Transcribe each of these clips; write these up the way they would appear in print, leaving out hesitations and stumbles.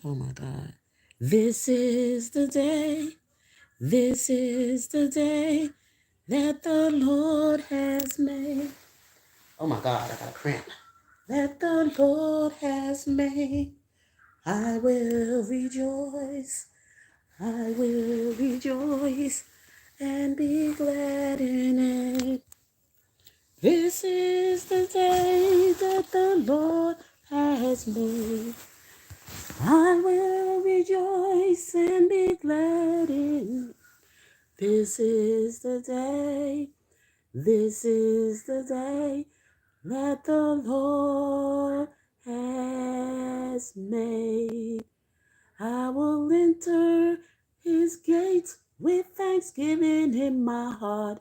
Oh my God. This is the day. This is the day that the Lord has made. Oh my God, I got a cramp. That the Lord has made. I will rejoice. I will rejoice and be glad in it. This is the day that the Lord has made. I will rejoice and be glad in it. This is the day. This is the day that the Lord has made. I will enter his gates with thanksgiving in my heart.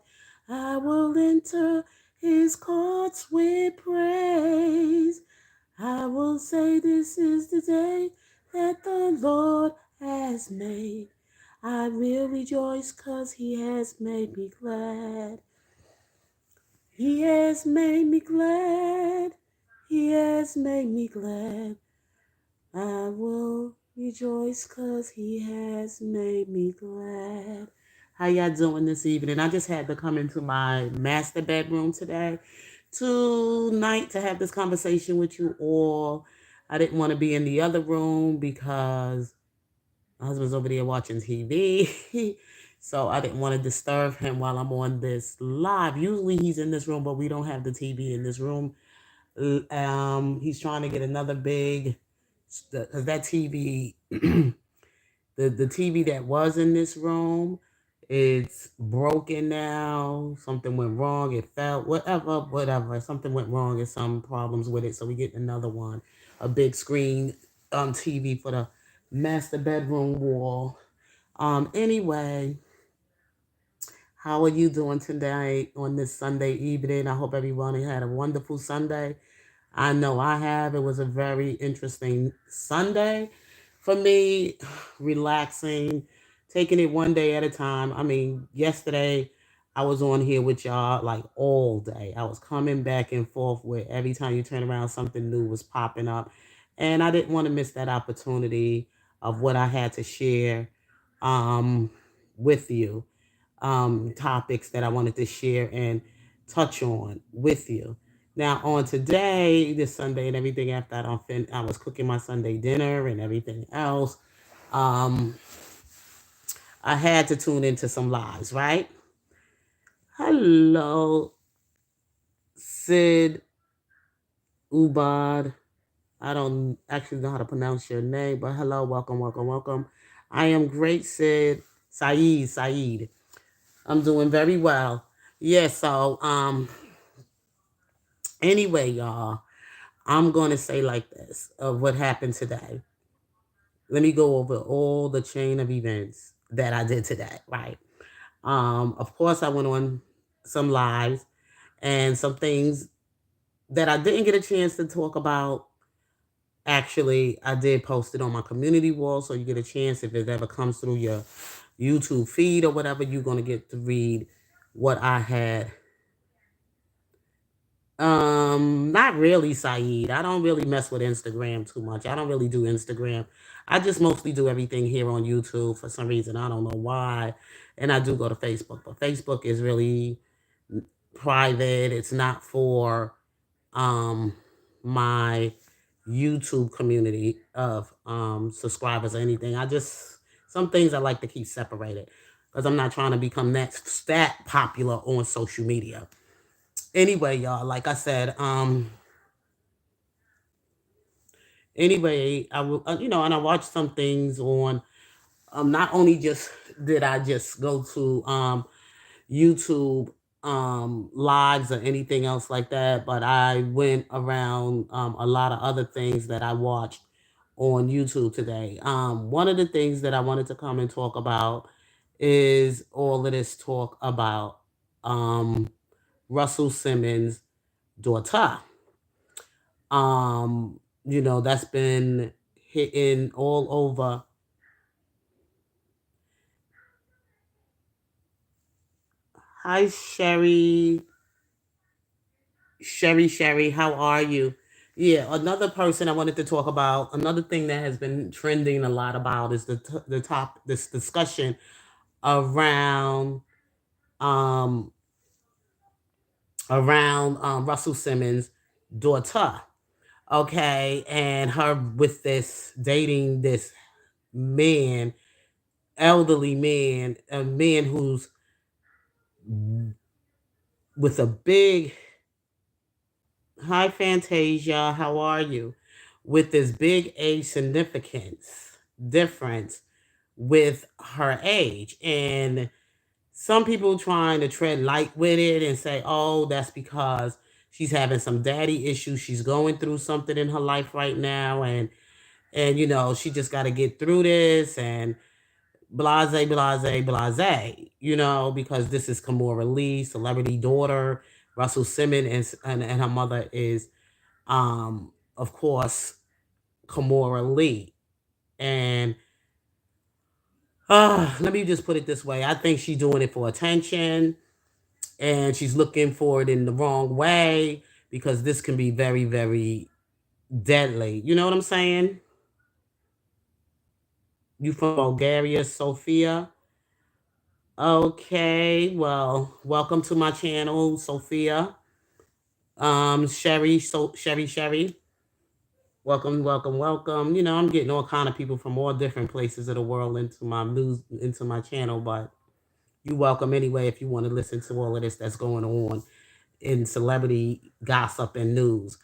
I will enter his courts with praise. I will say this is the day that the Lord has made. I will rejoice 'cause he has made me glad. He has made me glad. He has made me glad. I will rejoice 'cause he has made me glad. How y'all doing this evening? I just had to come into my master bedroom tonight to have this conversation with you all. I didn't want to be in the other room because my husband's over there watching TV. So I didn't want to disturb him while I'm on this live. Usually he's in this room, but we don't have the TV in this room. He's trying to get another big, because that TV, the TV that was in this room, it's broken now. Something went wrong. It fell. Whatever. Something went wrong. And some problems with it. So we get another one, a big screen TV for the master bedroom wall. Anyway, how are you doing tonight on this Sunday evening? I hope everyone had a wonderful Sunday. I know I have. It was a very interesting Sunday for me, relaxing, taking it one day at a time. I mean, yesterday I was on here with y'all like all day. I was coming back and forth with every time you turn around, something new was popping up. And I didn't want to miss that opportunity of what I had to share um, with you, topics that I wanted to share and touch on with you. Now, on today, this Sunday, and everything after I was cooking my Sunday dinner and everything else. Um, I had to tune into some lives, right? Hello, Sid Ubad. I don't actually know how to pronounce your name, but hello, welcome, welcome, welcome. I am great, Sid. Saeed. I'm doing very well. Yeah, so anyway, y'all, I'm gonna say like this of what happened today. Let me go over all the chain of events that I did today, right? Of course, I went on some lives and some things that I didn't get a chance to talk about. Actually, I did post it on my community wall, so you get a chance if it ever comes through your YouTube feed or whatever, you're gonna get to read what I had. Not really, Saeed. I don't really mess with Instagram too much. I don't really do Instagram. I just mostly do everything here on YouTube for some reason. I don't know why. And I do go to Facebook, but Facebook is really private. It's not for um my YouTube community of subscribers or anything. I just some things I like to keep separated because I'm not trying to become that popular on social media. Anyway, y'all, like I said, anyway, I will, and I watched some things on. Not only just did I just go to YouTube lives or anything else like that, but I went around a lot of other things that I watched on YouTube today. One of the things that I wanted to come and talk about is all of this talk about Russell Simmons' daughter. That's been hitting all over. Hi, Sherry. Sherry, how are you? Yeah, another person I wanted to talk about, another thing that has been trending a lot about is this discussion around um Russell Simmons' daughter. Okay, and her with this dating this man, elderly man, a man who's with a big hi Fantasia, how are you? With this big age significance difference with her age. And some people trying to tread light with it and say, oh, that's because she's having some daddy issues. She's going through something in her life right now. And she just got to get through this and blase, blase, blase, because this is Kimora Lee, celebrity daughter. Russell Simmons and her mother is, of course, Kimora Lee. And let me just put it this way. I think she's doing it for attention and she's looking for it in the wrong way because this can be very, very deadly. You know what I'm saying? You from Bulgaria, Sophia? Okay, well, welcome to my channel, Sophia. Sherry. Welcome, welcome, welcome. I'm getting all kind of people from all different places of the world into my channel, but you're welcome anyway if you want to listen to all of this that's going on in celebrity gossip and news.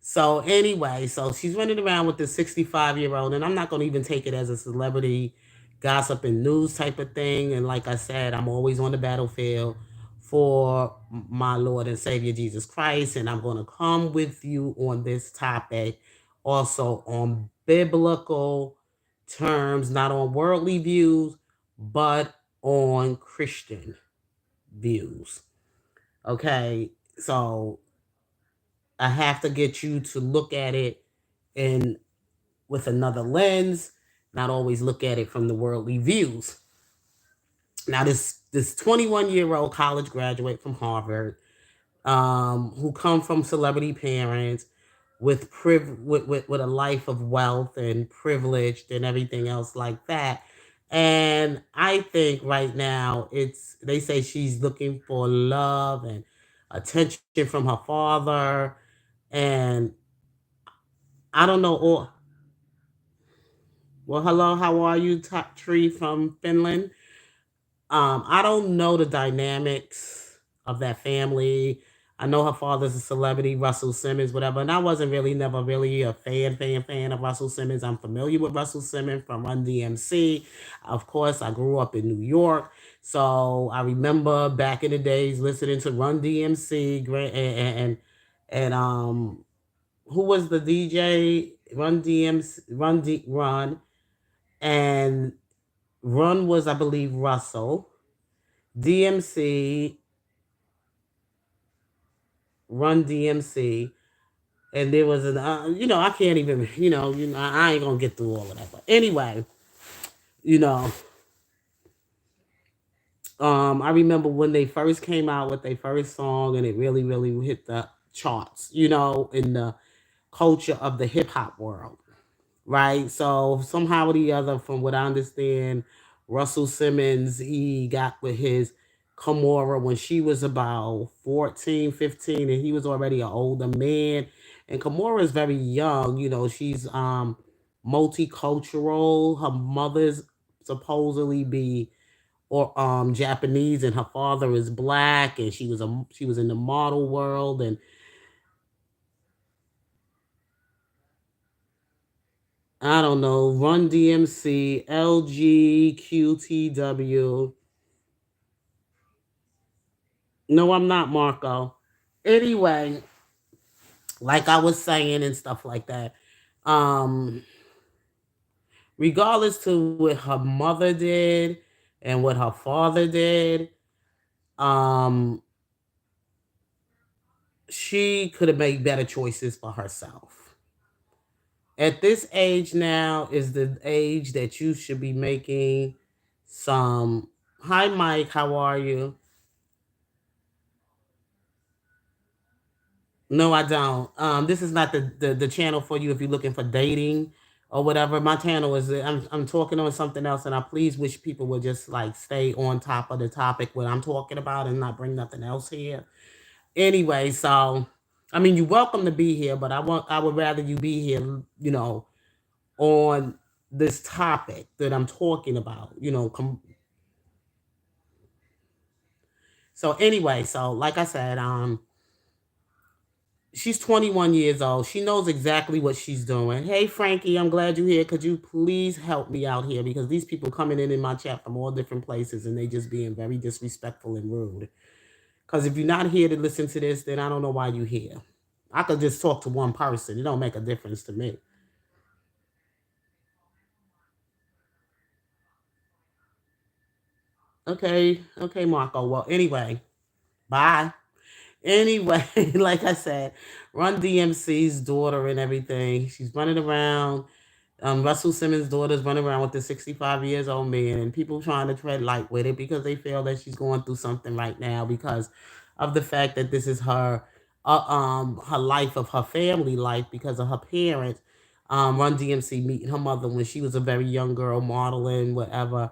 So anyway, so she's running around with this 65-year-old, and I'm not going to even take it as a celebrity gossip and news type of thing. And like I said, I'm always on the battlefield for my Lord and Savior Jesus Christ, and I'm going to come with you on this topic also on biblical terms, not on worldly views, but on Christian views. Okay, so I have to get you to look at it in with another lens, not always look at it from the worldly views. Now, this 21-year-old college graduate from Harvard, who come from celebrity parents with a life of wealth and privileged and everything else like that. And I think right now they say she's looking for love and attention from her father. And I don't know. Well, hello, how are you, Top Tree from Finland? I don't know the dynamics of that family. I know her father's a celebrity, Russell Simmons, whatever. And I wasn't really, never really a fan of Russell Simmons. I'm familiar with Russell Simmons from Run DMC. Of course, I grew up in New York. So I remember back in the days listening to Run DMC and who was the DJ? Run DMC, Run. And Run was, I believe, Russell. DMC, Run DMC, and there was I can't even, I ain't gonna get through all of that. But anyway, you know, I remember when they first came out with their first song, and it really, really hit the charts, in the culture of the hip hop world. Right? So somehow or the other, from what I understand, Russell Simmons, he got with his Kimora when she was about 14, 15, and he was already an older man. And Kimora is very young, she's multicultural. Her mother's supposedly be or Japanese and her father is black, and she was in the model world. And I don't know, Run DMC, LGQTW. No, I'm not, Marco. Anyway, like I was saying and stuff like that. Um, Regardless to what her mother did and what her father did, um, she could have made better choices for herself. At this age now is the age that you should be making some. Hi, Mike. How are you? No, I don't. This is not the channel for you if you're looking for dating or whatever. My channel is I'm talking on something else, and I please wish people would just like stay on top of the topic what I'm talking about and not bring nothing else here. Anyway, so I mean you're welcome to be here, but I would rather you be here, on this topic that I'm talking about. So anyway, so like I said, she's 21 years old. She knows exactly what she's doing. Hey, Frankie, I'm glad you're here. Could you please help me out here? Because these people coming in my chat from all different places and they just being very disrespectful and rude. Because if you're not here to listen to this, then I don't know why you're here. I could just talk to one person. It don't make a difference to me. Okay, okay, Marco. Well, anyway, bye. Anyway, like I said, Run DMC's daughter and everything. She's running around. Russell Simmons' daughter's running around with the 65 years old man, and people trying to tread light with it because they feel that she's going through something right now because of the fact that this is her life of her family life because of her parents. Run DMC meeting her mother when she was a very young girl, modeling, whatever,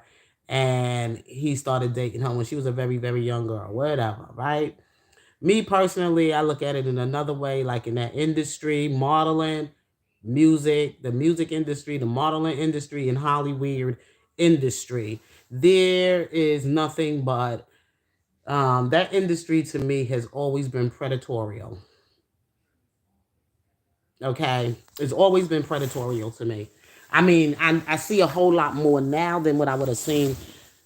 and he started dating her when she was a very, very young girl, whatever, right? Me personally, I look at it in another way, like in that industry, modeling, music, the music industry, the modeling industry, and Hollywood industry. There is nothing but that industry to me has always been predatorial. Okay, it's always been predatorial to me. I mean, I see a whole lot more now than what I would have seen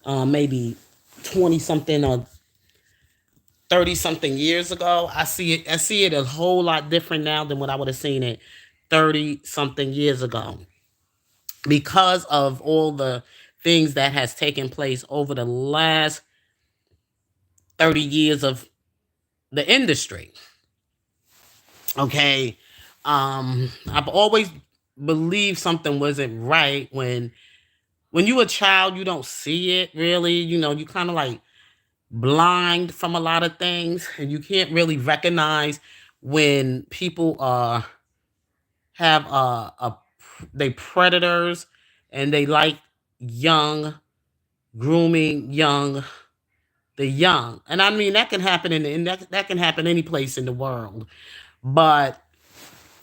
maybe 20 something or 30 something years ago. I see it a whole lot different now than what I would have seen it 30 something years ago because of all the things that has taken place over the last 30 years of the industry. Okay. I've always believed something wasn't right when you a child, you don't see it really. You kind of like blind from a lot of things and you can't really recognize when people have they predators and they like young grooming the young, and I mean that can happen in that can happen any place in the world, but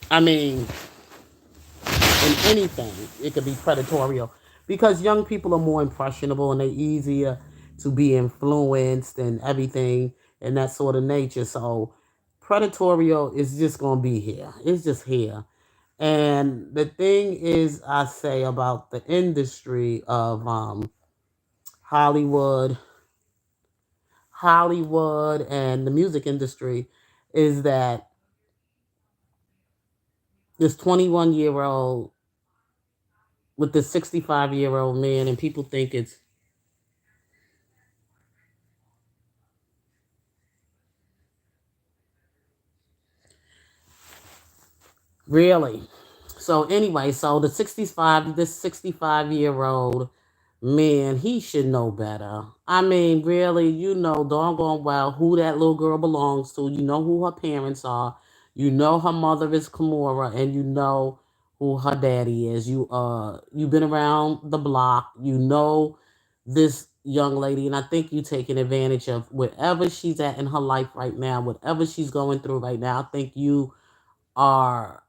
I mean in anything it could be predatorial because young people are more impressionable and they easier to be influenced and everything and that sort of nature. So predatorial is just gonna be here. It's just here. And the thing is, I say about the industry of Hollywood, Hollywood, and the music industry is that this 21-year-old with this 65-year-old man, and people think it's really. So anyway, so this 65-year-old man, he should know better. I mean, really, doggone well who that little girl belongs to. You know who her parents are. You know her mother is Kimura, and you know who her daddy is. You've been around the block. You know this young lady, and I think you taking advantage of wherever she's at in her life right now, whatever she's going through right now. I think you are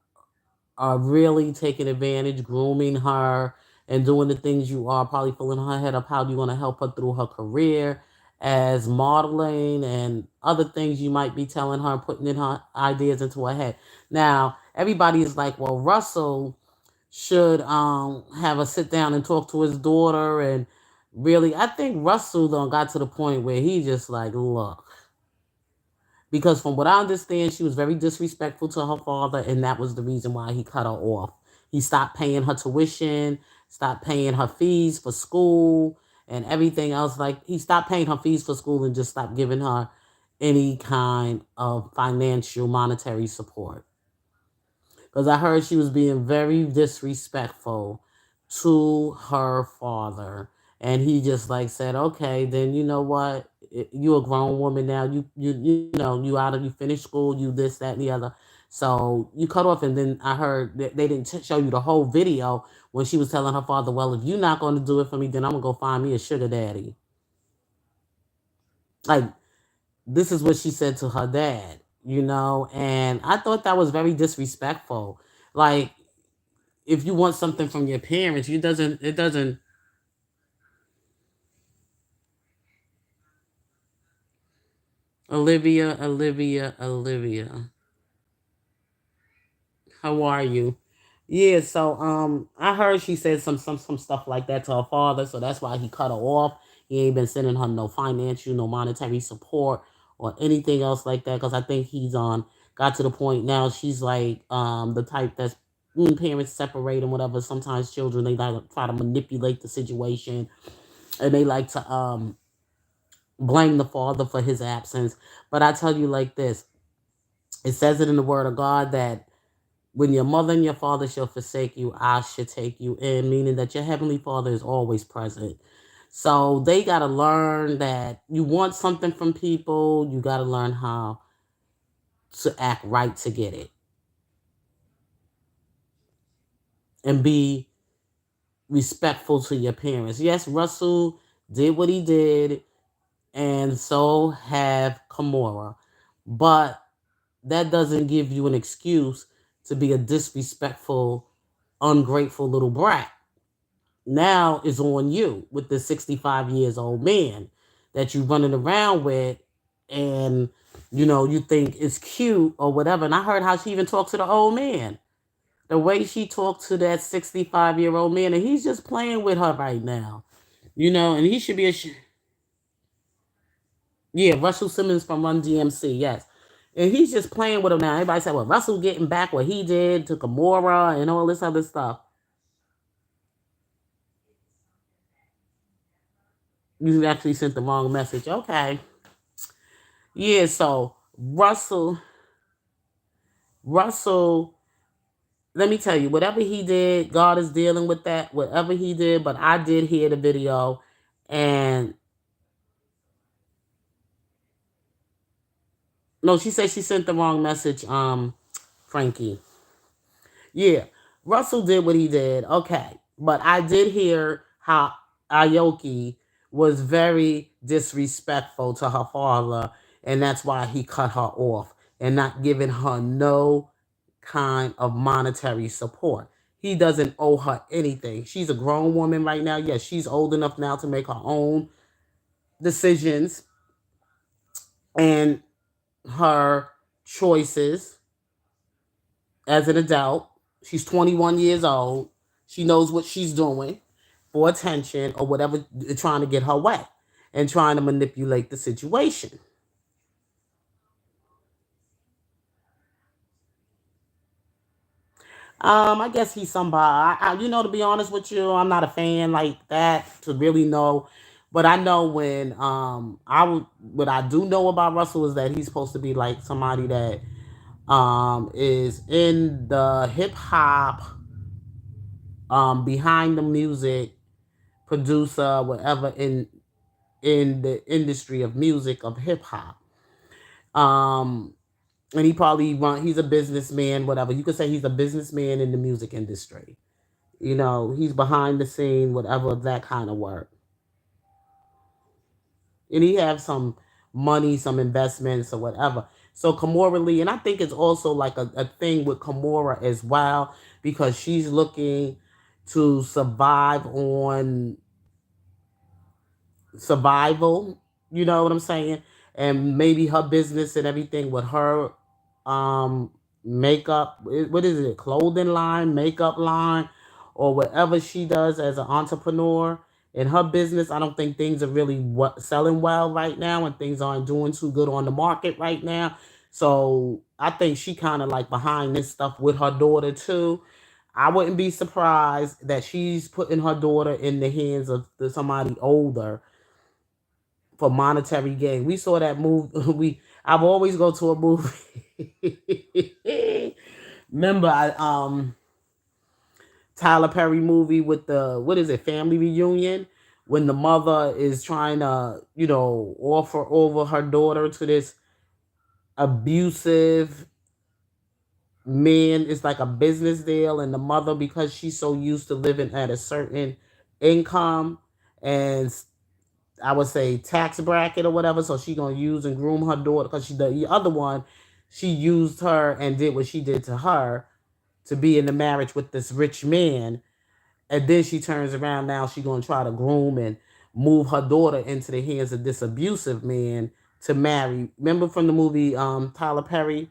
are really taking advantage, grooming her, and doing the things you are, probably filling her head up how you want to help her through her career as modeling and other things you might be telling her, putting in her ideas into her head. Now, everybody is like, well, Russell should have a sit down and talk to his daughter and really I think Russell though got to the point where he just like, look, because from what I understand, she was very disrespectful to her father, and that was the reason why he cut her off. He stopped paying her tuition, stopped paying her fees for school, and everything else. Like he stopped paying her fees for school and just stopped giving her any kind of financial monetary support. Because I heard she was being very disrespectful to her father, And he just like said, okay, then you know what? You a grown woman now. You know you out of you finished school. You this that and the other. So you cut off, and then I heard that they didn't show you the whole video when she was telling her father, "Well, if you're not going to do it for me, then I'm gonna go find me a sugar daddy." Like this is what she said to her dad, you know, and I thought that was very disrespectful. Like if you want something from your parents, you doesn't it doesn't Olivia. How are you? Yeah, so I heard she said some stuff like that to her father, so that's why he cut her off. He ain't been sending her no financial, no monetary support or anything else like that because I think he's got to the point now she's like the type that's when parents separate and whatever, sometimes children they like try to manipulate the situation and they like to blame the father for his absence. But I tell you like this, it says it in the word of God that when your mother and your father shall forsake you, I shall take you in, meaning that your heavenly father is always present. So they got to learn that you want something from people, you got to learn how to act right to get it and be respectful to your parents. Yes, Russell did what he did, and so have Kimora. But that doesn't give you an excuse to be a disrespectful, ungrateful little brat. Now is on you with the 65 years old man that you running around with and you know you think it's cute or whatever. And I heard how she even talked to the old man. The way she talked to that 65-year-old man, and he's just playing with her right now. You know, and he should be yeah, Russell Simmons from Run DMC, yes. And he's just playing with him now. Everybody said, well, Russell getting back what he did to Kimora and all this other stuff. You actually sent the wrong message. Okay. Yeah, so Russell, let me tell you, whatever he did, God is dealing with that, whatever he did, but I did hear the video and no, she said she sent the wrong message, Frankie. Yeah, Russell did what he did. Okay. But I did hear how Aoki was very disrespectful to her father, and that's why he cut her off and not giving her no kind of monetary support. He doesn't owe her anything. She's a grown woman right now. Yes, she's old enough now to make her own decisions and her choices as an adult. She's 21 years old. She knows what she's doing for attention or whatever, trying to get her way and trying to manipulate the situation. I guess he's somebody. You know, to be honest with you, I'm not a fan like that to really know. But I know when what I do know about Russell is that he's supposed to be like somebody that is in the hip hop, behind the music, producer, whatever in the industry of music of hip hop. Um, and he's a businessman, whatever. You could say he's a businessman in the music industry. You know, he's behind the scene, whatever that kind of work. And he have some money, some investments or whatever. So Kimora Lee, and I think it's also like a thing with Kimora as well, because she's looking to survive on survival, you know what I'm saying? And maybe her business and everything with her um makeup, what is it, clothing line, makeup line, or whatever she does as an entrepreneur in her business. I don't think things are really selling well right now, and things aren't doing too good on the market right now. So I think she kind of like behind this stuff with her daughter too. I wouldn't be surprised that she's putting her daughter in the hands of somebody older for monetary gain. We saw that move. I've always go to a movie. Remember, Tyler Perry movie with the what is it, Family Reunion, when the mother is trying to, offer over her daughter to this abusive man. It's like a business deal, and the mother, because she's so used to living at a certain income and I would say tax bracket or whatever, so she gonna use and groom her daughter because the other one, she used her and did what she did to her to be in the marriage with this rich man, and then she turns around, now she gonna try to groom and move her daughter into the hands of this abusive man to marry. Remember from the movie Tyler Perry,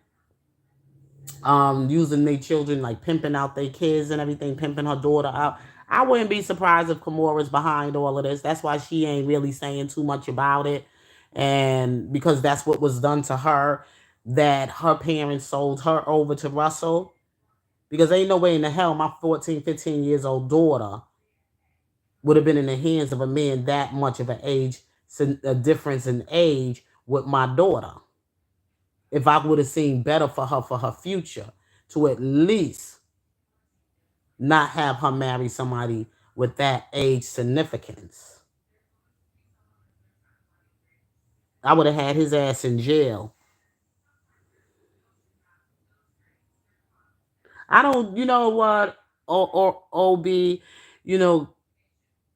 using their children, like pimping out their kids and everything, pimping her daughter out. I wouldn't be surprised if Kimura's behind all of this. That's why she ain't really saying too much about it. And because that's what was done to her, that her parents sold her over to Russell. Because ain't no way in the hell my 14, 15 years old daughter would have been in the hands of a man that much of an age, a difference in age with my daughter. If I would have seen better for her future, to at least not have her marry somebody with that age significance. I would have had his ass in jail. I don't, you know what, or OB, you know,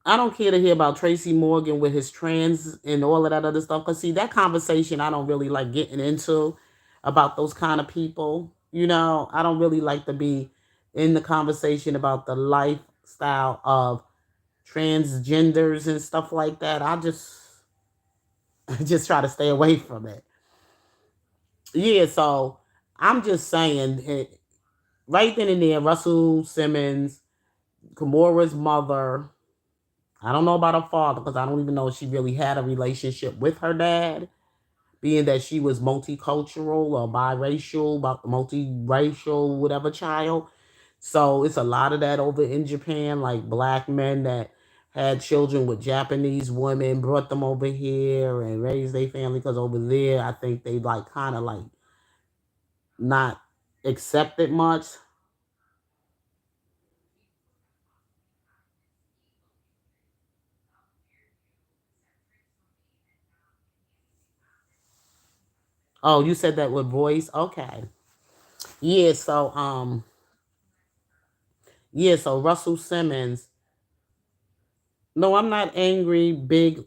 I don't care to hear about Tracy Morgan with his trans and all of that other stuff. Cause see, that conversation I don't really like getting into about those kind of people. I don't really like to be in the conversation about the lifestyle of transgenders and stuff like that. I just try to stay away from it. Yeah, so I'm just saying, right then and there, Russell Simmons, Kimura's mother. I don't know about her father because I don't even know if she really had a relationship with her dad, being that she was multicultural or biracial, multiracial, whatever child. So it's a lot of that over in Japan, like black men that had children with Japanese women, brought them over here and raised their family. Because over there, I think they like kind of like not accepted much. Oh, you said that with voice? Okay. Yeah, so Russell Simmons. No, I'm not angry, big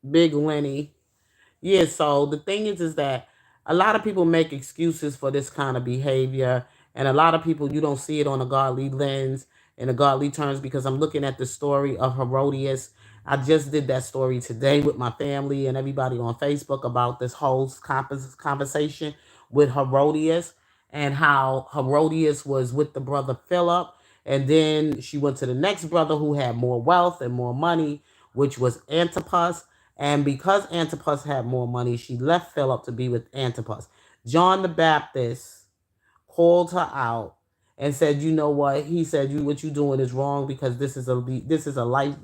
Lenny. Yeah, so the thing is that a lot of people make excuses for this kind of behavior, and a lot of people, you don't see it on a godly lens in a godly terms, because I'm looking at the story of Herodias. I just did that story today with my family and everybody on Facebook about this whole conversation with Herodias, and how Herodias was with the brother Philip, and then she went to the next brother who had more wealth and more money, which was Antipas. And because Antipas had more money, she left Philip to be with Antipas. John the Baptist called her out and said, "You know what?" He said, "You what you doing is wrong, because this is a life,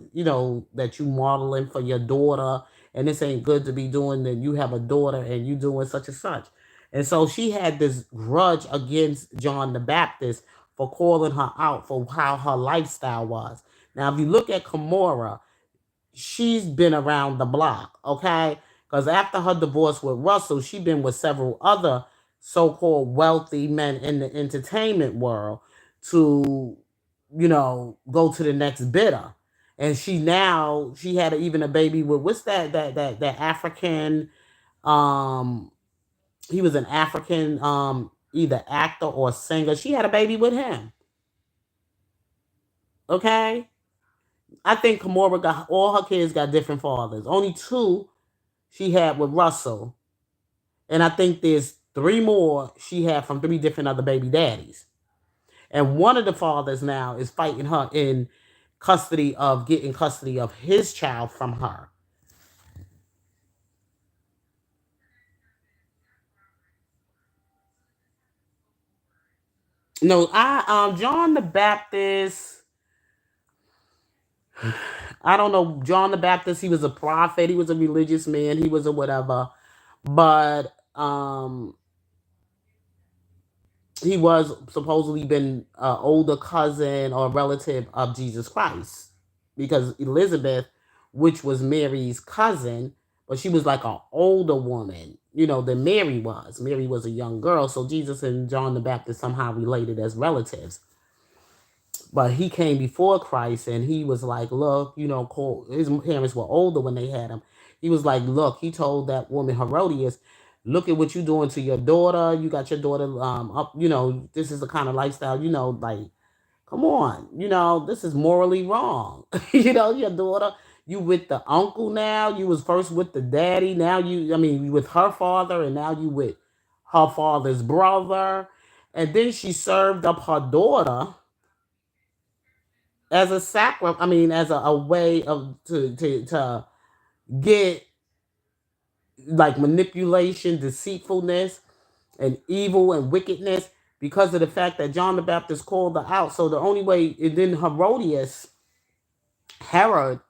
that you modeling for your daughter, and this ain't good to be doing. That you have a daughter and you doing such and such." And so she had this grudge against John the Baptist for calling her out for how her lifestyle was. Now, if you look at Kimura, she's been around the block, okay? Because after her divorce with Russell, she's been with several other so-called wealthy men in the entertainment world to, go to the next bidder. And she had even a baby with, what's that African, um he was an African, either actor or singer. She had a baby with him, okay? I think Kimura got all her kids got different fathers. Only two she had with Russell. And I think there's three more she had from three different other baby daddies. And one of the fathers now is fighting her in getting custody of his child from her. No, John the Baptist, I don't know, John the Baptist, he was a prophet, he was a religious man, he was a whatever. But he was supposedly been an older cousin or relative of Jesus Christ. because Elizabeth, which was Mary's cousin, but she was like an older woman, than Mary was. Mary was a young girl, so Jesus and John the Baptist somehow related as relatives. But he came before Christ, and he was like, look, his parents were older when they had him. He was like, look, he told that woman Herodias, look at what you doing to your daughter. You got your daughter up, this is the kind of lifestyle, like, come on, this is morally wrong. Your daughter, you with the uncle now. You was first with the daddy. Now you with her father, and now you with her father's brother. And then she served up her daughter as a as a way of to get like manipulation, deceitfulness, and evil and wickedness because of the fact that John the Baptist called her out. So the only way, and then Herod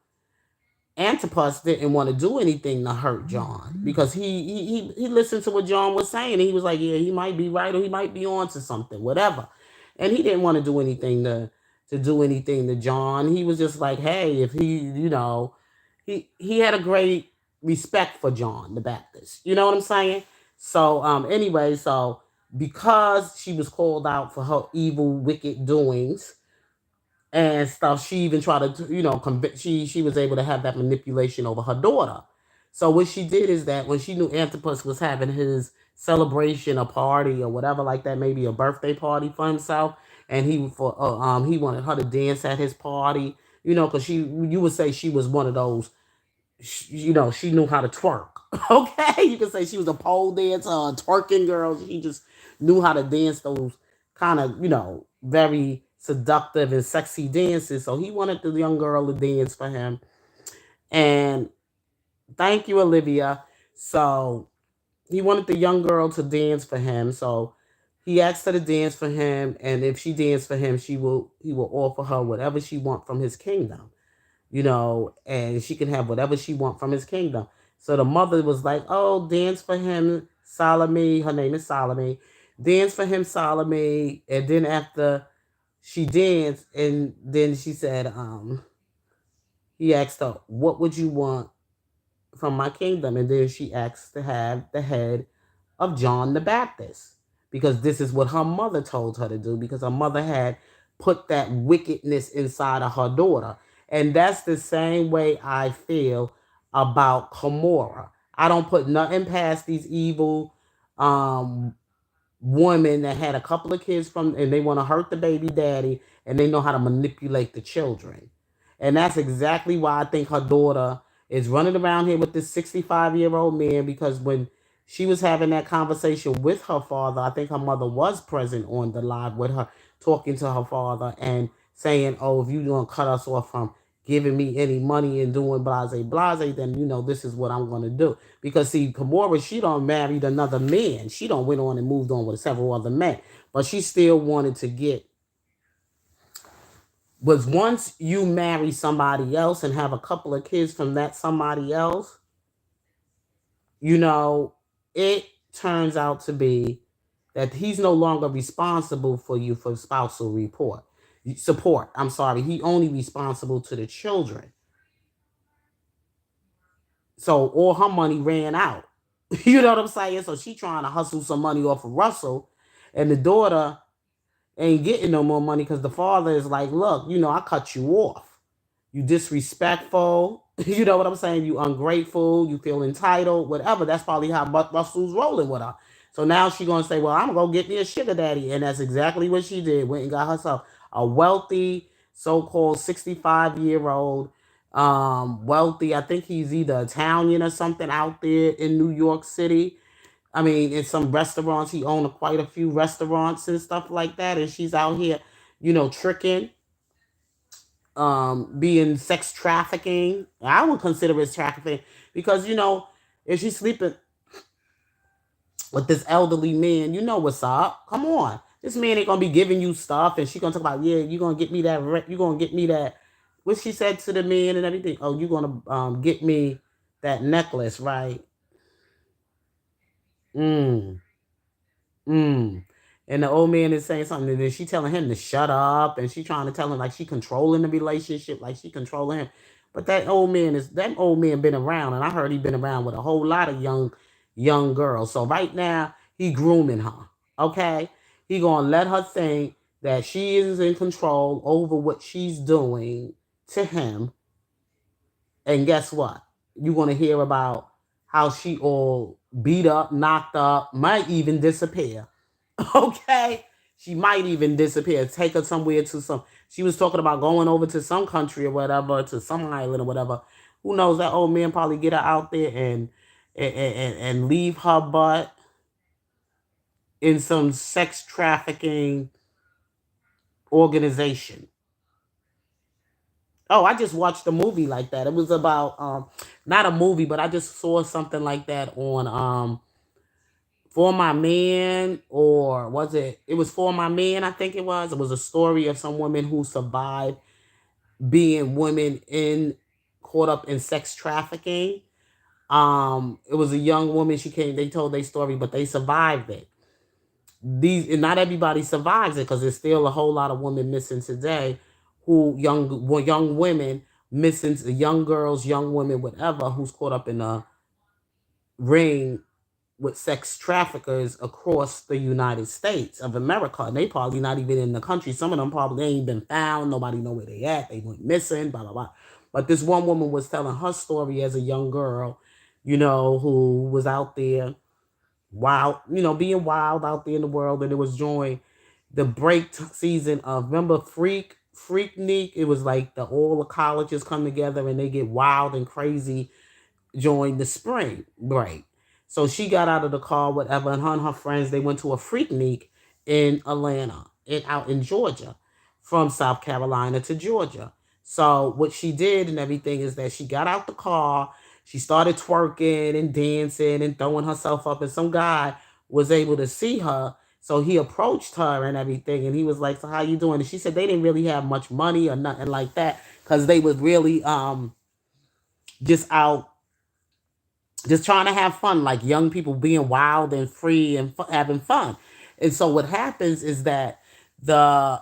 Antipas didn't want to do anything to hurt John because he listened to what John was saying, and he was like, yeah, he might be right or he might be on to something, whatever. And he didn't want to do anything to John. He was just like, hey, if he had a great respect for John the Baptist. You know what I'm saying? So anyway, so because she was called out for her evil, wicked doings and stuff, she even tried to, she was able to have that manipulation over her daughter. So what she did is that when she knew Antipas was having his celebration, a party or whatever like that, maybe a birthday party for himself, and he wanted her to dance at his party, because you would say she was one of those, she knew how to twerk. Okay, you could say she was a pole dancer, a twerking girl. She just knew how to dance those kind of, very seductive and sexy dances. So he wanted the young girl to dance for him. And thank you, Olivia. So he wanted the young girl to dance for him. So he asked her to dance for him, and if she danced for him, he will offer her whatever she want from his kingdom. And she can have whatever she want from his kingdom. So the mother was like, oh, dance for him, Salome. Her name is Salome. Dance for him, Salome. And then after she danced, and then she said, he asked her, what would you want from my kingdom? And then she asked to have the head of John the Baptist, because this is what her mother told her to do, because her mother had put that wickedness inside of her daughter. And that's the same way I feel about Gomorrah. I don't put nothing past these evil women that had a couple of kids and they want to hurt the baby daddy, and they know how to manipulate the children. And that's exactly why I think her daughter is running around here with this 65-year-old man, because when she was having that conversation with her father, I think her mother was present on the live with her, talking to her father and saying, oh, if you don't cut us off from giving me any money and doing blase, then this is what I'm going to do. Because see, Gomorrah, she don't married another man. She don't went on and moved on with several other men, but she still wanted to get. Was once you marry somebody else and have a couple of kids from that somebody else, it turns out to be that he's no longer responsible for you for spousal support. I'm sorry. He only responsible to the children. So all her money ran out. You know what I'm saying? So she trying to hustle some money off of Russell, and the daughter ain't getting no more money because the father is like, look, I cut you off. You disrespectful. You know what I'm saying? You ungrateful. You feel entitled. Whatever. That's probably how Russell's rolling with her. So now she's going to say, well, I'm going to go get me a sugar daddy. And that's exactly what she did. Went and got herself a wealthy, so-called 65-year-old, wealthy. I think he's either Italian or something out there in New York City. I mean, in some restaurants, he owned quite a few restaurants and stuff like that. And she's out here, tricking, being sex trafficking. I would consider it trafficking because, if she's sleeping with this elderly man, you know what's up. Come on. This man ain't going to be giving you stuff. And she's going to talk about, yeah, you're going to get me that. You're going to get me that. What she said to the man and everything. Oh, you're going to get me that necklace, right? Mm. And the old man is saying something, and then she telling him to shut up, and she trying to tell him like she controlling the relationship, like she controlling him. But that old man been around, and I heard he been around with a whole lot of young girls. So right now he grooming her. Okay, he gonna let her think that she is in control over what she's doing to him. And guess what? You're gonna hear about how she all beat up, knocked up, might even disappear. Okay, she might even disappear. Take her somewhere to some. She was talking about going over to some country or whatever, to some island or whatever. Who knows? That old man probably get her out there and leave her butt in some sex trafficking organization. Oh, I just watched a movie like that. It was about not a movie, but I just saw something like that on For My Man, or was it? It was For My Man, I think it was. It was a story of some women who survived being women in caught up in sex trafficking. It was a young woman. She came. They told their story, but they survived it. These and not everybody survives it because there's still a whole lot of women missing today. Who young women missing, young girls, young women, whatever, who's caught up in a ring with sex traffickers across the United States of America. And they probably not even in the country. Some of them probably ain't been found. Nobody know where they at. They went missing, blah, blah, blah. But this one woman was telling her story as a young girl, who was out there wild, being wild out there in the world. And it was during the break season of, remember Freaknik? It was like all the colleges come together and they get wild and crazy during the spring break. So she got out of the car, whatever, and her friends, they went to a Freaknik in Atlanta and out in Georgia, from South Carolina to Georgia. So what she did and everything is that she got out the car, she started twerking and dancing and throwing herself up, and some guy was able to see her. So he approached her and everything, and he was like, "So how you doing?" And she said they didn't really have much money or nothing like that because they was really just out, just trying to have fun, like young people being wild and free and having fun. And so what happens is that the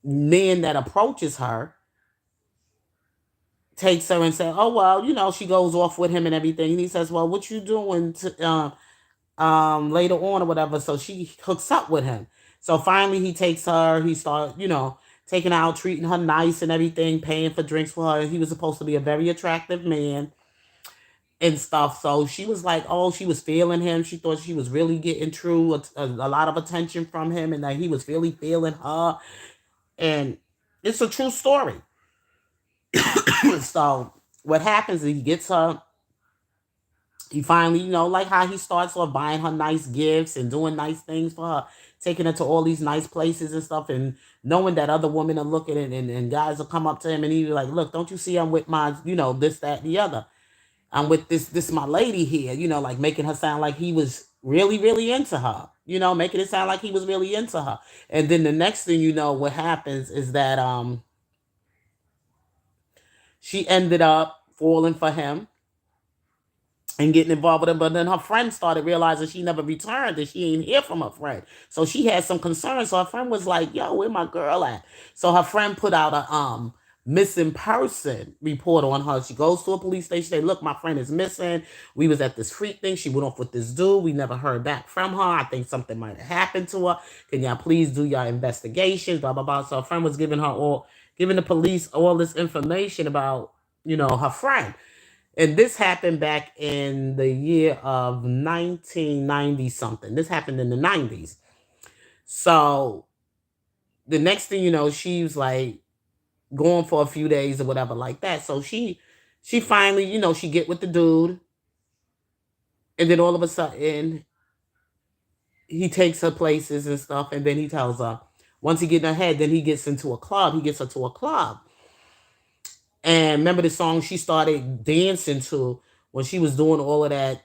man that approaches her takes her and says, "Oh well, she goes off with him and everything." And he says, "Well, what you doing later on or whatever?" So she hooks up with him. So finally, he takes her. He starts, taking her out, treating her nice and everything, paying for drinks for her. He was supposed to be a very attractive man and stuff. So she was like, oh, she was feeling him. She thought she was really getting a lot of attention from him, and that he was really feeling her. And it's a true story. So what happens is he gets her. He finally, like how he starts off buying her nice gifts and doing nice things for her, taking her to all these nice places and stuff, and knowing that other women are looking, and guys will come up to him and he's like, look, don't you see I'm with my, this, that, and the other. I'm with this my lady here, like making her sound like he was really, really into her, making it sound like he was really into her. And then the next thing you know, what happens is that she ended up falling for him and getting involved with him. But then her friend started realizing she never returned and she ain't hear from her friend. So she had some concerns. So her friend was like, yo, where my girl at? So her friend put out a missing person report on her. She goes to a police station, say, look, my friend is missing. We was at this freak thing. She went off with this dude. We never heard back from her. I think something might have happened to her. Can y'all please do your investigations? Blah, blah, blah. So her friend was giving the police all this information about, her friend. And this happened back in the year of 1990 something. This happened in the 90s. So the next thing you know, she was like going for a few days or whatever like that. So she finally, she get with the dude, and then all of a sudden he takes her places and stuff, and then he tells her, once he get in her head, then he gets into a club. He gets her to a club. And remember the song she started dancing to when she was doing all of that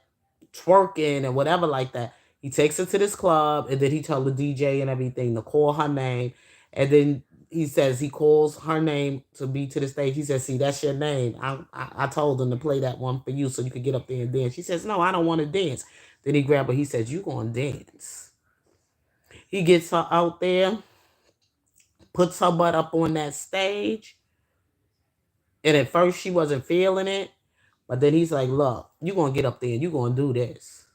twerking and whatever like that. He takes her to this club, and then he tells the DJ and everything to call her name. And then he says he calls her name to be to the stage. He says, see, that's your name. I told him to play that one for you so you could get up there and dance. She says, no, I don't want to dance. Then he grabbed her. He says, you going to dance. He gets her out there, puts her butt up on that stage. And at first she wasn't feeling it. But then he's like, look, you're going to get up there and you're going to do this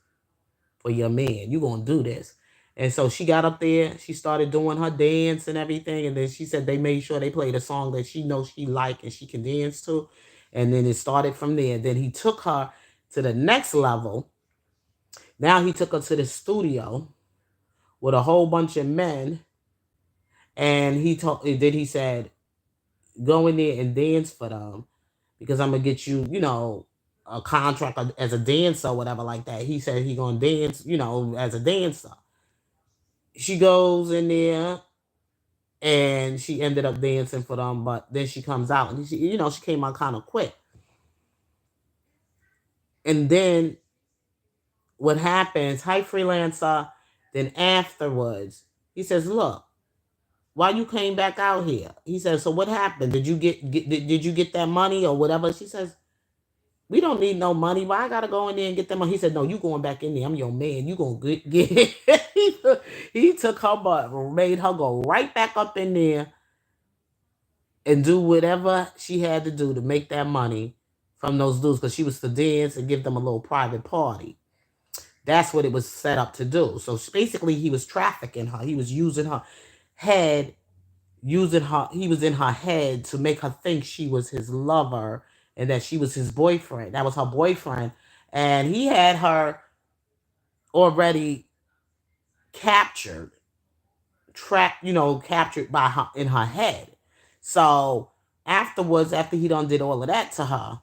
for your man. You're going to do this. And so she got up there. She started doing her dance and everything. And then she said they made sure they played a song that she knows she liked and she can dance to. And then it started from there. Then he took her to the next level. Now he took her to the studio with a whole bunch of men. And then he said, go in there and dance for them because I'm going to get you, a contract as a dancer or whatever like that. He said he going to dance, as a dancer. She goes in there and she ended up dancing for them, but then she comes out and she came out kind of quick. And then what happens, hi freelancer, then afterwards, he says, look, why you came back out here? He says, so what happened? Did you did you get that money or whatever? She says, we don't need no money. Why I gotta go in there and get that money? He said, no, you going back in there. I'm your man. You gonna get he took her butt, made her go right back up in there and do whatever she had to do to make that money from those dudes because she was to dance and give them a little private party. That's what it was set up to do. So basically he was trafficking her. He was using her head, he was in her head to make her think she was his lover and that she was his boyfriend. That was her boyfriend. And he had her already captured, captured by her in her head. So afterwards, after he done did all of that to her,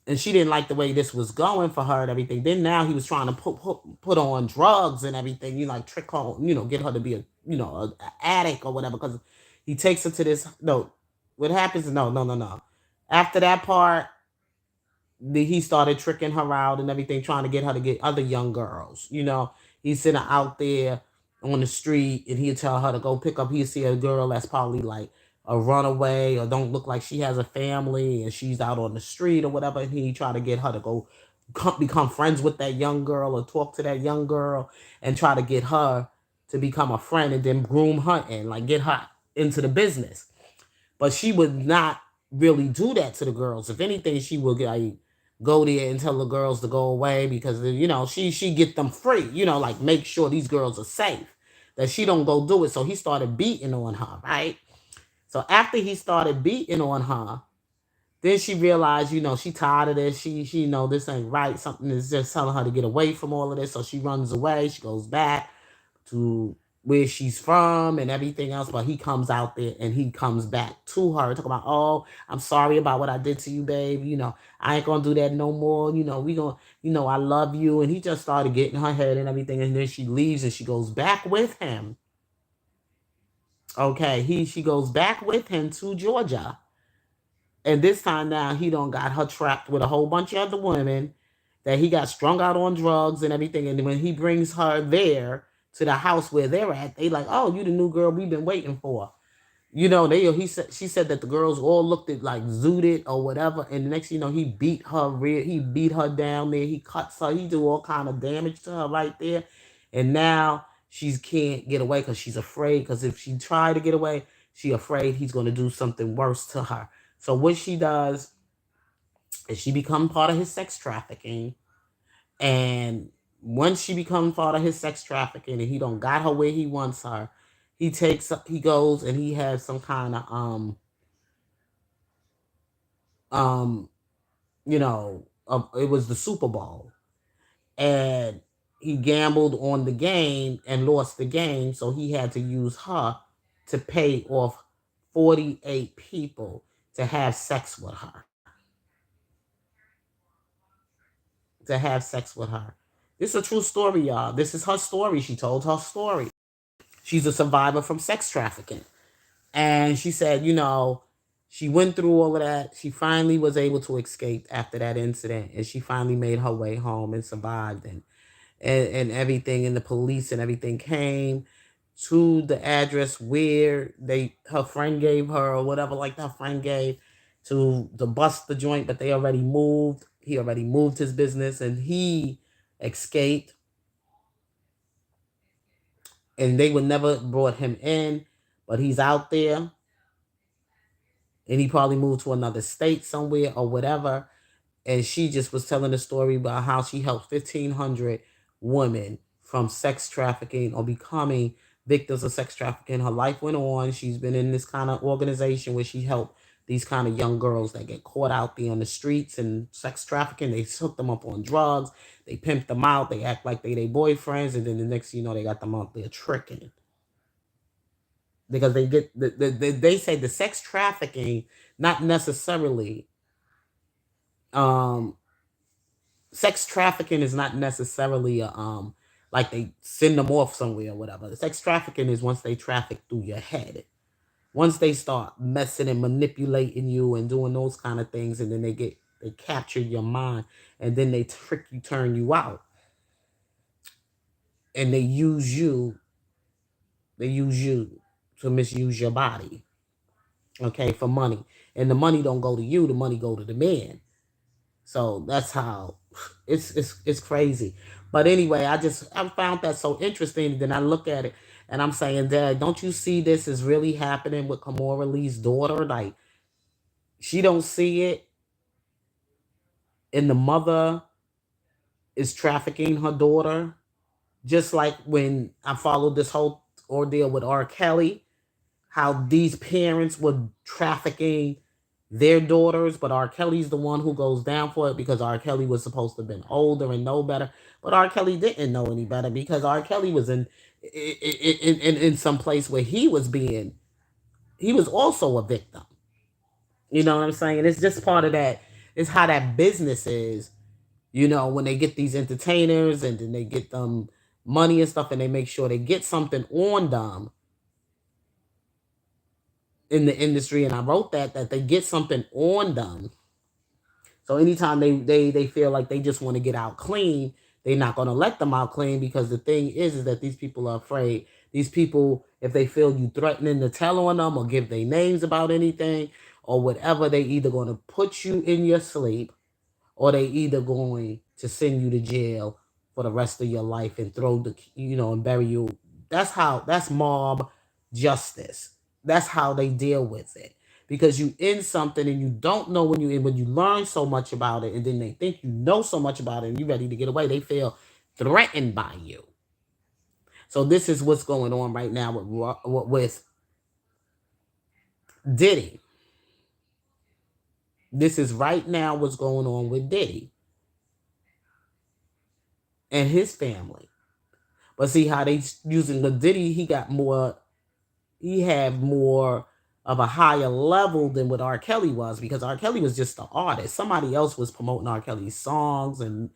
and she didn't like the way this was going for her and everything. Then now he was trying to put on drugs and everything, like trick her, get her to be a addict or whatever. Because he takes her to this. No, what happens? No. After that part, he started tricking her out and everything, trying to get her to get other young girls. He's sitting out there on the street and he'd tell her to go pick up. He'd see a girl that's probably like a runaway or don't look like she has a family and she's out on the street or whatever. And he try to get her to go become friends with that young girl or talk to that young girl and try to get her to become a friend and then groom her and like get her into the business. But she would not really do that to the girls. If anything, she would like go there and tell the girls to go away because she get them free. Like make sure these girls are safe. That she don't go do it. So he started beating on her, right? So after he started beating on her, then she realized, she tired of this. She this ain't right. Something is just telling her to get away from all of this. So she runs away. She goes back to where she's from and everything else. But he comes out there and he comes back to her talking about, oh, I'm sorry about what I did to you, babe. I ain't gonna do that no more. We gonna, I love you. And he just started getting her head and everything. And then she leaves and she goes back with him. Okay, she goes back with him to Georgia. And this time now, he done got her trapped with a whole bunch of other women that he got strung out on drugs and everything. And when he brings her there to the house where they're at, they like, oh, you the new girl we've been waiting for. She said that the girls all looked at like zooted or whatever. And the next he beat her down there. He cuts her. He do all kind of damage to her right there. And now she can't get away because she's afraid. Because if she tried to get away, she afraid he's going to do something worse to her. So what she does is she becomes part of his sex trafficking. And once she becomes part of his sex trafficking and he don't got her where he wants her, he goes and he has some kind of it was the Super Bowl. And he gambled on the game and lost the game, so he had to use her to pay off 48 people to have sex with her. This is a true story, y'all. This is her story. She told her story. She's a survivor from sex trafficking. And she said, she went through all of that. She finally was able to escape after that incident. And she finally made her way home and survived. And everything. And the police and everything came to the address where her friend gave her or whatever like that friend gave to bust the joint. But they already moved. He already moved his business and he escaped. and they would never brought him in, but he's out there, and he probably moved to another state somewhere or whatever. And she just was telling a story about how she helped 1,500 women from sex trafficking or becoming victims of sex trafficking. Her life went on. She's been in this kind of organization where she helped these kind of young girls that get caught out there on the streets and sex trafficking. They hook them up on drugs. They pimp them out. They act like they their boyfriends. And then the next thing you know, they got them out there tricking. Because they get, they say the sex trafficking, not necessarily, um, sex trafficking is not necessarily a like they send them off somewhere or whatever. The sex trafficking is once they traffic through your head. Once they start messing and manipulating you and doing those kind of things, and then they capture your mind, and then they trick you, turn you out, and they use you to misuse your body, okay, for money. And the money don't go to you, the money go to the man. So that's how it's crazy. But anyway, I found that so interesting. Then I look at it and I'm saying, Dad, don't you see this is really happening with Kimora Lee's daughter? Like, she don't see it, and the mother is trafficking her daughter. Just like when I followed this whole ordeal with R. Kelly, how these parents were trafficking their daughters, but R. Kelly's the one who goes down for it because R. Kelly was supposed to have been older and know better. But R. Kelly didn't know any better because R. Kelly was in some place where he was also a victim. You know what I'm saying? It's just part of that. It's how that business is. You know, when they get these entertainers and then they get them money and stuff, and they make sure they get something on them in the industry. And I wrote that they get something on them. So anytime they feel like they just want to get out clean, they're not going to let them out clean, because the thing is that these people are afraid. These people, if they feel you threatening to tell on them or give their names about anything or whatever, they either going to put you in your sleep, or they either going to send you to jail for the rest of your life and and bury you. That's mob justice. That's how they deal with it. Because you in something and you don't know when you learn so much about it, and then they think you know so much about it and you're ready to get away, they feel threatened by you. So this is what's going on right now with Diddy. This is right now what's going on with Diddy and his family. But see how they using the Diddy, he had more of a higher level than what R. Kelly was, because R. Kelly was just an artist. Somebody else was promoting R. Kelly's songs and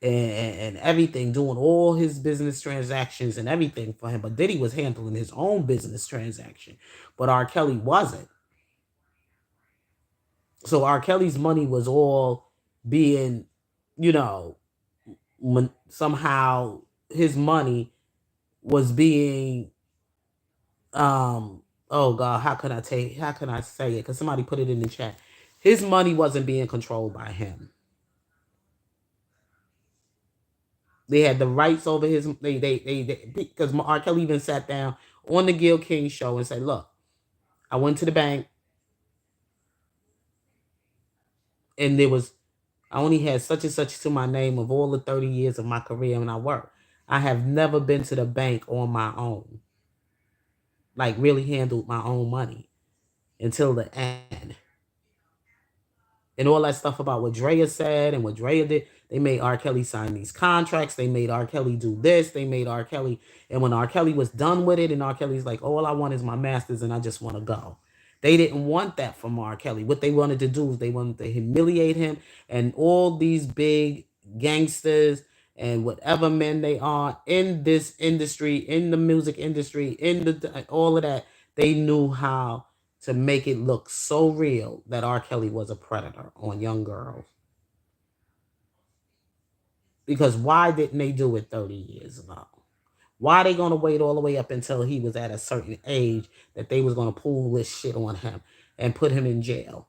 everything, doing all his business transactions and everything for him. But Diddy was handling his own business transaction, but R. Kelly wasn't. So R. Kelly's money was all being, somehow his money was being, oh God, how can I say it? Because somebody put it in the chat. His money wasn't being controlled by him. They had the rights over his, because R. Kelly even sat down on the Gil King show and said, look, I went to the bank and I only had such and such to my name of all the 30 years of my career when I worked. I have never been to the bank on my own, like really handled my own money until the end. And all that stuff about what Drea said and what Drea did, they made R. Kelly sign these contracts. They made R. Kelly do this. They made R. Kelly, and when R. Kelly was done with it, and R. Kelly's like, oh, all I want is my masters and I just want to go. They didn't want that from R. Kelly. What they wanted to do is they wanted to humiliate him, and all these big gangsters and whatever men they are in this industry, in the music industry, all of that, they knew how to make it look so real that R. Kelly was a predator on young girls. Because why didn't they do it 30 years ago? Why are they going to wait all the way up until he was at a certain age that they was going to pull this shit on him and put him in jail?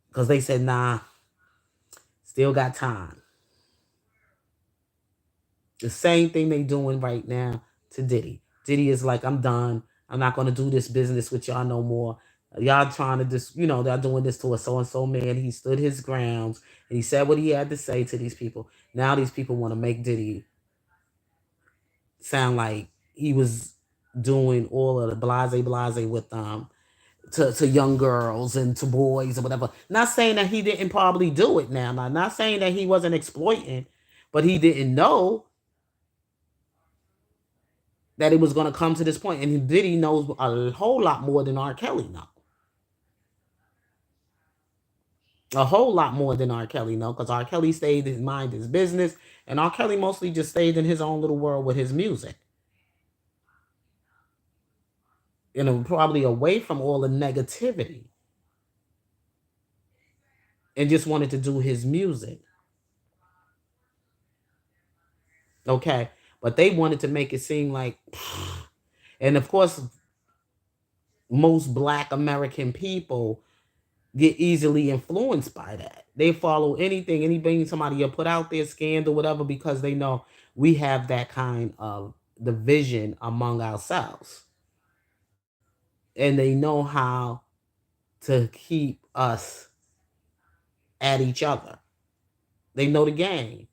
Because they said, nah, still got time. The same thing they doing right now to Diddy. Diddy is like, I'm done. I'm not going to do this business with y'all no more. Y'all trying to just, they're doing this to a so-and-so man. He stood his grounds and he said what he had to say to these people. Now these people want to make Diddy sound like he was doing all of the blase with to young girls and to boys or whatever. Not saying that he didn't probably do it now. Not saying that he wasn't exploiting, but he didn't know that it was going to come to this point. And Diddy knows a whole lot more than R. Kelly knows. A whole lot more than R. Kelly knows, because R. Kelly stayed his mind, his business, and R. Kelly mostly just stayed in his own little world with his music. Probably away from all the negativity. And just wanted to do his music. Okay. But they wanted to make it seem like, and of course, most Black American people get easily influenced by that. They follow anything somebody will put out there, scandal, whatever, because they know we have that kind of division among ourselves. And they know how to keep us at each other. They know the game.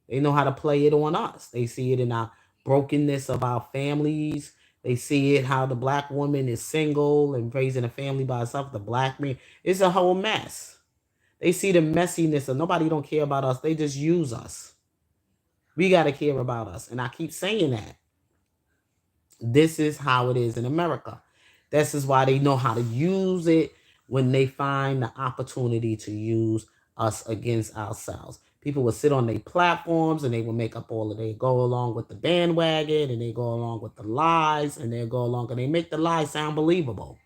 They know how to play it on us. They see it in our brokenness of our families. They see it how the Black woman is single and raising a family by herself. The Black man, it's a whole mess. They see the messiness of nobody don't care about us. They just use us. We got to care about us. And I keep saying that. This is how it is in America. This is why they know how to use it when they find the opportunity to use us against ourselves. People will sit on their platforms and they will make up they go along with the bandwagon and they go along with the lies and they go along and they make the lies sound believable.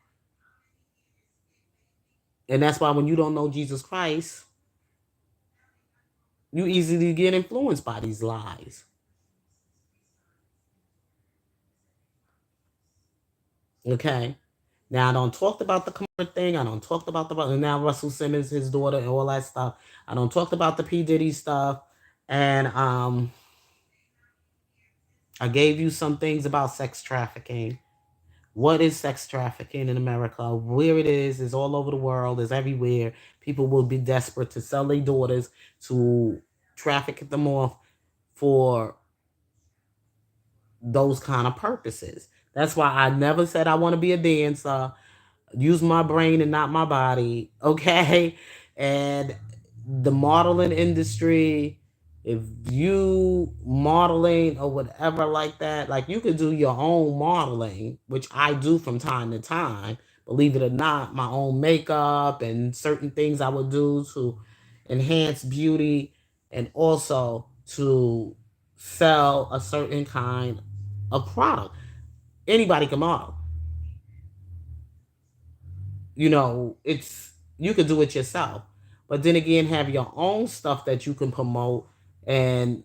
And that's why when you don't know Jesus Christ, you easily get influenced by these lies. Okay. Now I don't talk about the current thing. I don't talk about now Russell Simmons, his daughter, and all that stuff. I don't talk about the P. Diddy stuff. And I gave you some things about sex trafficking. What is sex trafficking in America? Where it is all over the world, is everywhere. People will be desperate to sell their daughters, to traffic them off for those kind of purposes. That's why I never said I want to be a dancer. Use my brain and not my body. Okay. And the modeling industry, if you modeling or whatever like that, like you could do your own modeling, which I do from time to time, believe it or not, my own makeup and certain things I would do to enhance beauty and also to sell a certain kind of product. Anybody can model. You could do it yourself. But then again, have your own stuff that you can promote and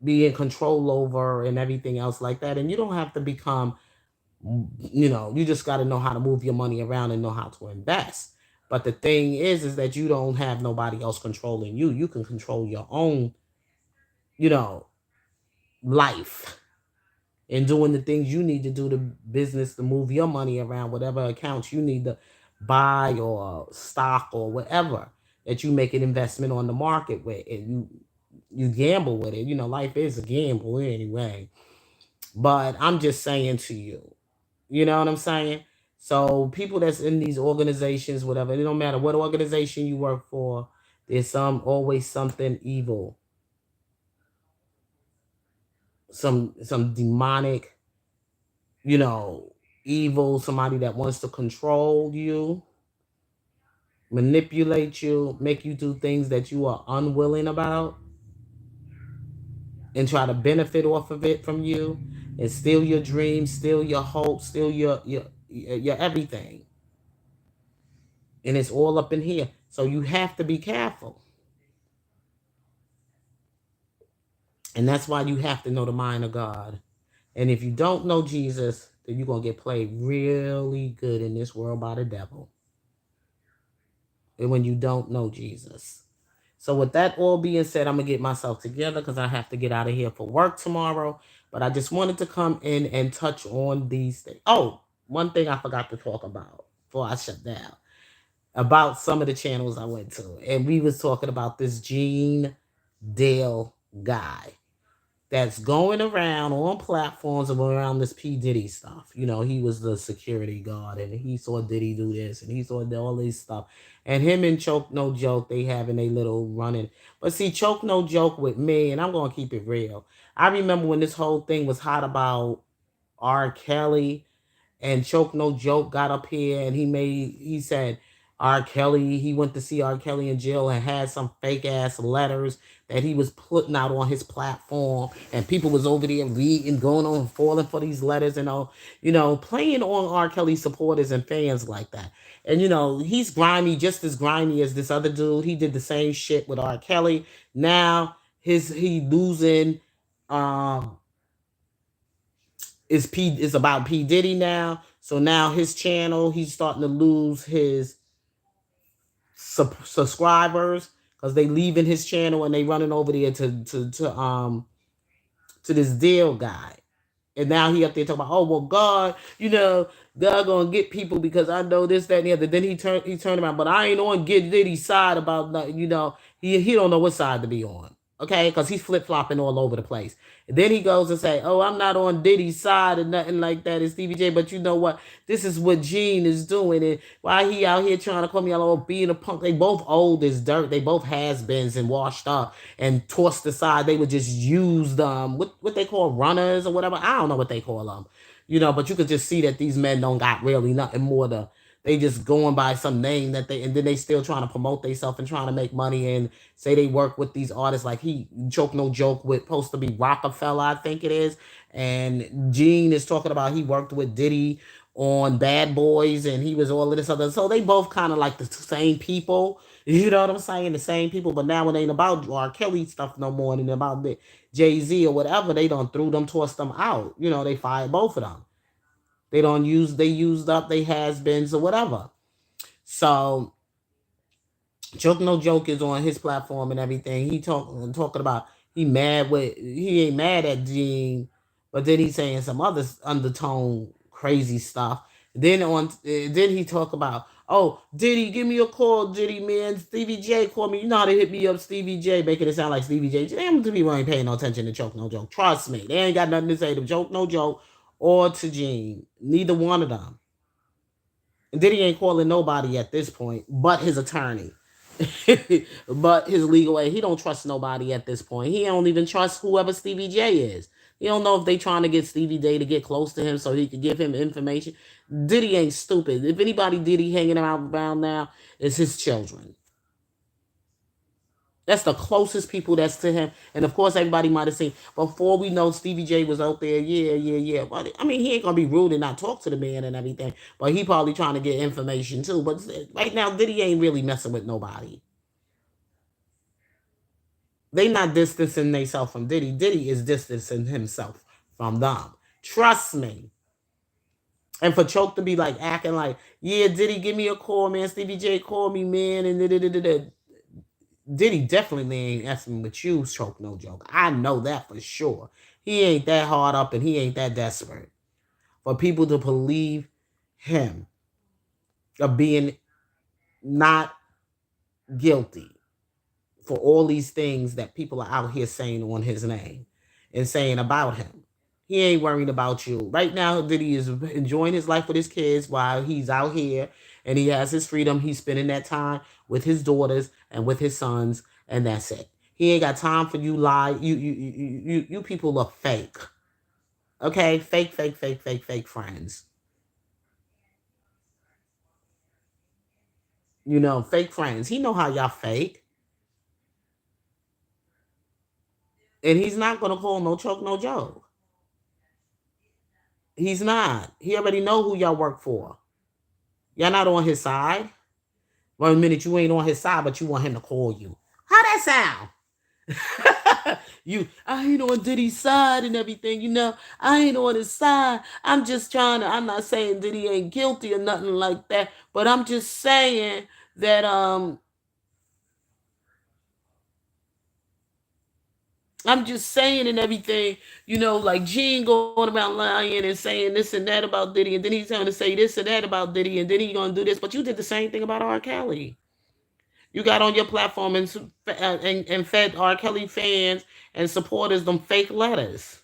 be in control over and everything else like that. And you don't have to become, you just got to know how to move your money around and know how to invest. But the thing is that you don't have nobody else controlling you. You can control your own, life and doing the things you need to do to business to move your money around, whatever accounts you need to buy or stock or whatever that you make an investment on the market with, and you gamble with it. Life is a gamble anyway. But I'm just saying to you, you know what I'm saying? So people that's in these organizations, whatever, it don't matter what organization you work for, there's always something evil, some demonic, evil, somebody that wants to control you, manipulate you, make you do things that you are unwilling about, and try to benefit off of it from you, and steal your dreams, steal your hopes, steal your everything. And it's all up in here. So you have to be careful. And that's why you have to know the mind of God. And if you don't know Jesus, then you're going to get played really good in this world by the devil. And when you don't know Jesus. So with that all being said, I'm going to get myself together because I have to get out of here for work tomorrow. But I just wanted to come in and touch on these things. Oh, one thing I forgot to talk about before I shut down, about some of the channels I went to. And we was talking about this Gene Dale guy that's going around on platforms around this P. Diddy stuff. You know, he was the security guard and he saw Diddy do this and he saw all this stuff. And him and Choke No Joke, they having a little running. But see, Choke No Joke with me, and I'm going to keep it real. I remember when this whole thing was hot about R. Kelly, and Choke No Joke got up here and he said R. Kelly, he went to see R. Kelly in jail and had some fake ass letters that he was putting out on his platform, and people was over there reading, going on, falling for these letters and all, playing on R. Kelly supporters and fans like that. And he's grimy, just as grimy as this other dude. He did the same shit with R. Kelly. Now he losing is about P. Diddy now. So now his channel, he's starting to lose his subscribers because they leaving his channel and they running over there to this deal guy. And now he up there talking about, oh well, God gonna get people because I know this, that, and the other. Then he turned around, but I ain't on Get Diddy's side about nothing. He don't know what side to be on. Okay, because he's flip flopping all over the place. And then he goes and say, "Oh, I'm not on Diddy's side and nothing like that. It's Stevie J." But you know what? This is what Gene is doing, and why he out here trying to call me all being a punk. They both old as dirt. They both has-beens and washed up and tossed aside. They were just used, what they call runners or whatever. I don't know what they call them, But you could just see that these men don't got really nothing more to. They just going by some name and then they still trying to promote themselves and trying to make money and say they work with these artists like he Choke No Joke with supposed to be Rockefeller, I think it is. And Gene is talking about he worked with Diddy on Bad Boys and he was all of this other. So they both kind of like the same people. You know what I'm saying? The same people, but now it ain't about R. Kelly stuff no more and about the Jay-Z or whatever. They don't threw them, tossed them out. They fired both of them. They used up they has-beens or whatever. So Choke No Joke is on his platform and everything. He talking about he ain't mad at Gene, but then he's saying some other undertone crazy stuff. Then he talk about, oh, Diddy, give me a call, Diddy, man. Stevie J called me. You know how to hit me up, Stevie J, making it sound like Stevie J. Damn, to people ain't paying no attention to Choke No Joke. Trust me, they ain't got nothing to say to Choke No Joke or to Gene. Neither one of them. Diddy ain't calling nobody at this point, but his attorney. But his legal aid, he don't trust nobody at this point. He don't even trust whoever Stevie J is. He don't know if they trying to get Stevie J to get close to him so he could give him information. Diddy ain't stupid. If anybody Diddy hanging around now, it's his children. That's the closest people that's to him. And of course, everybody might have seen before we know Stevie J was out there. Yeah. But I mean, he ain't gonna be rude and not talk to the man and everything. But he probably trying to get information too. But right now, Diddy ain't really messing with nobody. They not distancing themselves from Diddy. Diddy is distancing himself from them. Trust me. And for Choke to be like acting like, yeah, Diddy, give me a call, man. Stevie J, call me, man. And Diddy definitely ain't asking with you, Choke No Joke. I know that for sure. He ain't that hard up and he ain't that desperate for people to believe him of being not guilty for all these things that people are out here saying on his name and saying about him. He ain't worried about you. Right now, Diddy is enjoying his life with his kids while he's out here and he has his freedom. He's spending that time with his daughters and with his sons, and that's it. He ain't got time for you lie. You people are fake. Okay? Fake friends. Fake friends. He know how y'all fake. And he's not gonna call no Choke No Joke. He's not. He already know who y'all work for. Y'all not on his side. One minute you ain't on his side, but you want him to call you. How that sound? I ain't on Diddy's side and everything, I ain't on his side. I'm not saying Diddy ain't guilty or nothing like that, but I'm just saying that I'm just saying and everything, like Gene going around lying and saying this and that about Diddy, and then he's going to say this and that about Diddy, and then he's going to do this. But you did the same thing about R. Kelly. You got on your platform and fed R. Kelly fans and supporters them fake letters.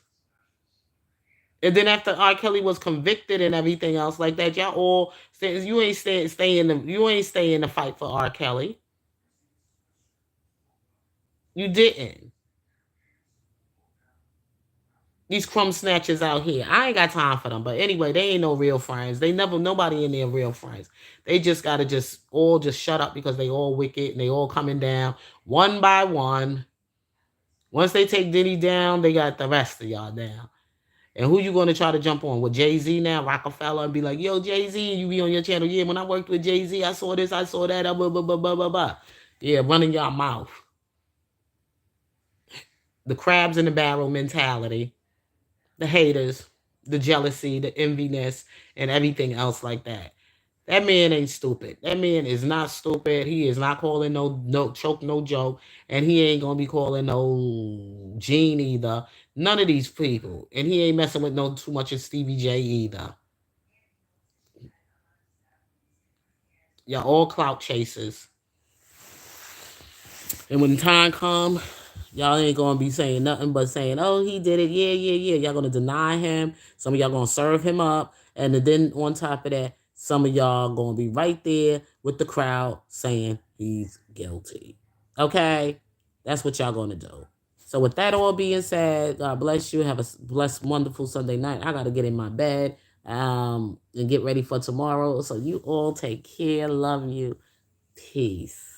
And then after R. Kelly was convicted and everything else like that, y'all all you ain't stay in the fight for R. Kelly. You didn't. These crumb snatchers out here. I ain't got time for them. But anyway, they ain't no real friends. Nobody in there real friends. They just gotta just shut up because they all wicked and they all coming down one by one. Once they take Diddy down, they got the rest of y'all down. And who you gonna try to jump on with Jay-Z now, Rockefeller, and be like, yo, Jay-Z, you be on your channel. Yeah, when I worked with Jay-Z, I saw this, I saw that, blah, blah, blah, blah, blah, blah. Yeah, running your mouth. The crabs in the barrel mentality, the haters, the jealousy, the enviness, and everything else like that. That man ain't stupid. That man is not stupid. He is not calling no choke, no joke, and he ain't gonna be calling no Gene either. None of these people, and he ain't messing with no too much of Stevie J either. Y'all all clout chasers, and when time come, y'all ain't gonna be saying nothing but saying, "Oh, he did it. Yeah, yeah, yeah." Y'all gonna deny him. Some of y'all gonna serve him up, and then on top of that, some of y'all gonna be right there with the crowd saying he's guilty. Okay, that's what y'all gonna do. So with that all being said, God bless you. Have a blessed, wonderful Sunday night. I gotta get in my bed and get ready for tomorrow. So you all take care. Love you. Peace.